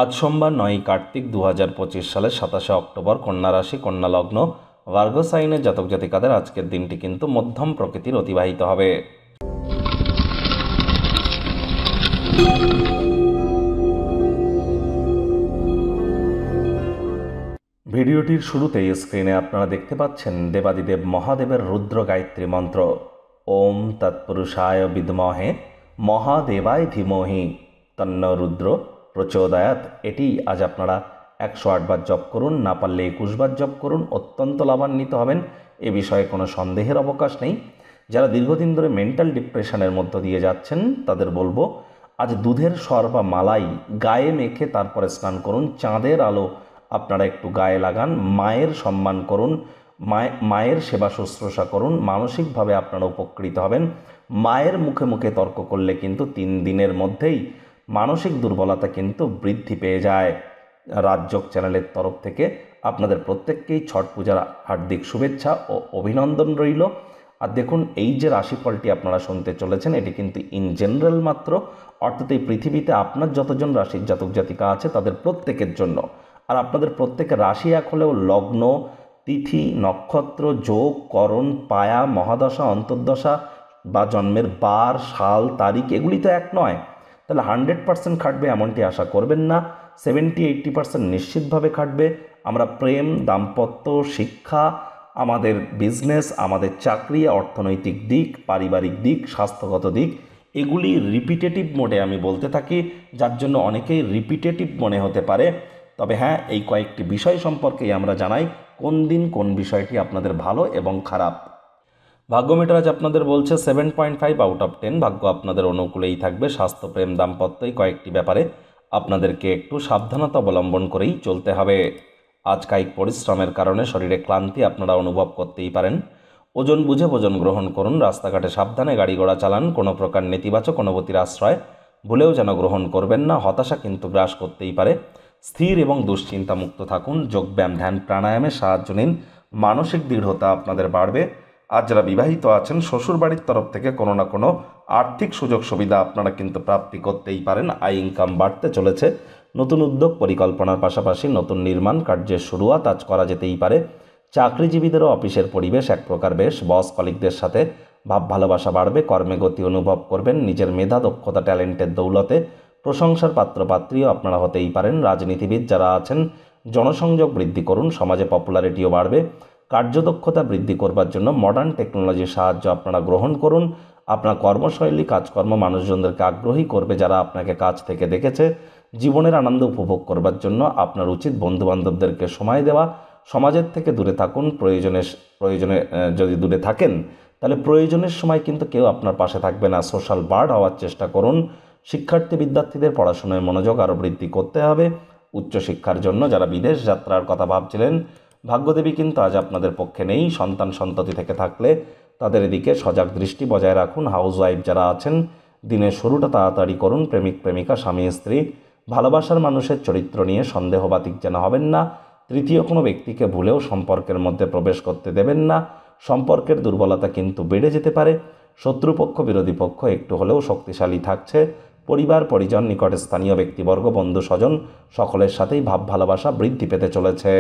আজ সোমবার 9 কার্তিক 2025 সালের 27 অক্টোবর কন্যা রাশি কন্যা লগ্ন ভার্গো সাইনের জাতক জাতিকাদের আজকের দিনটি কিন্তু মধ্যম প্রকৃতির অতিবাহিত হবে। ভিডিওটির শুরুতেই স্ক্রিনে আপনারা দেখতে পাচ্ছেন দেবাদিদেব মহাদেবের রুদ্র গায়ত্রী মন্ত্র ওম তৎপুরুষায় বিদ্মহে মহাদেবায় ধীমহি তন্ন রুদ্র প্রচোদয়াৎ। এটি আজ আপনারা 108 বার জপ করুন, না পারলে 21 বার জপ করুন, অত্যন্ত লাভান্বিত হবেন, এ বিষয়ে কোনো সন্দেহের অবকাশ নেই। যারা দীর্ঘদিন ধরে মেন্টাল ডিপ্রেশনের মধ্য দিয়ে যাচ্ছেন তাদের বলবো আজ দুধের সর বা মালাই গায়ে মেখে তারপরে স্নান করুন, চাঁদের আলো আপনারা একটু গায়ে লাগান, মায়ের সম্মান করুন, মায়ের সেবা শুশ্রূষা করুন, মানসিকভাবে আপনারা উপকৃত হবেন। মায়ের মুখে মুখে তর্ক করলে কিন্তু 3 দিনের মধ্যেই মানসিক দুর্বলতা কিন্তু বৃদ্ধি পেয়ে যায়। রাজযোগ চ্যানেলের তরফ থেকে আপনাদের প্রত্যেককেই ছট পূজার হার্দিক শুভেচ্ছা ও অভিনন্দন রইল। আর দেখুন, এই যে রাশিফলটি আপনারা শুনতে চলেছেন এটি কিন্তু ইন জেনারেল মাত্র, অর্থাৎ এই পৃথিবীতে আপনার যতজন রাশির জাতক জাতিকা আছে তাদের প্রত্যেকের জন্য। আর আপনাদের প্রত্যেকের রাশি এক হলেও লগ্ন, তিথি, নক্ষত্র, যোগ, করণ, পায়া, মহাদশা, অন্তর্দশা বা জন্মের বার, সাল, তারিখ এগুলি তো এক নয়। তাহলে 100% খাটবে এমনটি আশা করবেন না, 70-80% নিশ্চিতভাবে খাটবে। আমরা প্রেম, দাম্পত্য, শিক্ষা, আমাদের বিজনেস, আমাদের চাকরি, অর্থনৈতিক দিক, পারিবারিক দিক, স্বাস্থ্যগত দিক এগুলি রিপিটেটিভ মোডে আমি বলতে থাকি, যার জন্য অনেকেই রিপিটেটিভ মনে হতে পারে। তবে হ্যাঁ, এই কয়েকটি বিষয় সম্পর্কেই আমরা জানাই কোন দিন কোন বিষয়টি আপনাদের ভালো এবং খারাপ। ভাগ্যমিটার আজ আপনাদের বলছে 7.5 আউট অফ 10, ভাগ্য আপনাদের অনুকূলেই থাকবে। স্বাস্থ্য, প্রেম, দাম্পত্য এই কয়েকটি ব্যাপারে আপনাদেরকে একটু সাবধানতা অবলম্বন করেই চলতে হবে। আজ কায়িক পরিশ্রমের কারণে শরীরে ক্লান্তি আপনারা অনুভব করতেই পারেন। ওজন বুঝে ভোজন গ্রহণ করুন, রাস্তাঘাটে সাবধানে গাড়ি ঘোড়া চালান, কোনো প্রকার নেতিবাচক অনুভূতির আশ্রয় ভুলেও যেন গ্রহণ করবেন না, হতাশা কিন্তু গ্রাস করতেই পারে। স্থির এবং দুশ্চিন্তা মুক্ত থাকুন, যোগব্যায়াম, ধ্যান, প্রাণায়ামের সাহায্য নিন, মানসিক দৃঢ়তা আপনাদের বাড়বে। আর যারা বিবাহিত আছেন শ্বশুর বাড়ির তরফ থেকে কোনো না কোনো আর্থিক সুযোগ সুবিধা আপনারা কিন্তু প্রাপ্তি করতেই পারেন। আয় ইনকাম বাড়তে চলেছে। নতুন উদ্যোগ পরিকল্পনার পাশাপাশি নতুন নির্মাণ কার্যের শুরুয়াত আজ করা যেতেই পারে। চাকরিজীবীদেরও অফিসের পরিবেশ এক প্রকার বেশ, বস কলিগদের সাথে ভাব ভালোবাসা বাড়বে, কর্মে গতি অনুভব করবেন, নিজের মেধা, দক্ষতা, ট্যালেন্টের দৌলতে প্রশংসার পাত্রপাত্রীও আপনারা হতেই পারেন। রাজনীতিবিদ যারা আছেন জনসংযোগ বৃদ্ধি করুন, সমাজে পপুলারিটিও বাড়বে। কার্যদক্ষতা বৃদ্ধি করবার জন্য মডার্ন টেকনোলজির সাহায্য আপনারা গ্রহণ করুন। আপনার কর্মশৈলী, কাজকর্ম মানুষজনদেরকে আগ্রহী করবে যারা আপনাকে কাজ থেকে দেখেছে। জীবনের আনন্দ উপভোগ করবার জন্য আপনার উচিত বন্ধুবান্ধবদেরকে সময় দেওয়া। সমাজের থেকে দূরে থাকুন, প্রয়োজনে যদি দূরে থাকেন তাহলে প্রয়োজনের সময় কিন্তু কেউ আপনার পাশে থাকবে না। সোশ্যাল বার্ড হওয়ার চেষ্টা করুন। শিক্ষার্থী বিদ্যার্থীদের পড়াশোনায় মনোযোগ আরও বৃদ্ধি করতে হবে। উচ্চশিক্ষার জন্য যারা বিদেশ যাত্রার কথা ভাবছিলেন, ভাগ্যদেবী কিন্তু আজ আপনাদের পক্ষে নেই। সন্তান সন্ততি থেকে থাকলে তাদের এদিকে সজাগ দৃষ্টি বজায় রাখুন। হাউসওয়াইফ যারা আছেন দিনের শুরুটা তাড়াতাড়ি করুন। প্রেমিক প্রেমিকা, স্বামী স্ত্রী, ভালোবাসার মানুষের চরিত্র নিয়ে সন্দেহবাতিক যেন হবেন না। তৃতীয় কোনো ব্যক্তিকে ভুলেও সম্পর্কের মধ্যে প্রবেশ করতে দেবেন না। সম্পর্কের দুর্বলতা কিন্তু বেড়ে যেতে পারে। শত্রুপক্ষ, বিরোধী পক্ষ একটু হলেও শক্তিশালী থাকছে। পরিবার, পরিজন, নিকটে স্থানীয় ব্যক্তিবর্গ, বন্ধু স্বজন সকলের সাথেই ভাব ভালোবাসা বৃদ্ধি পেতে চলেছে।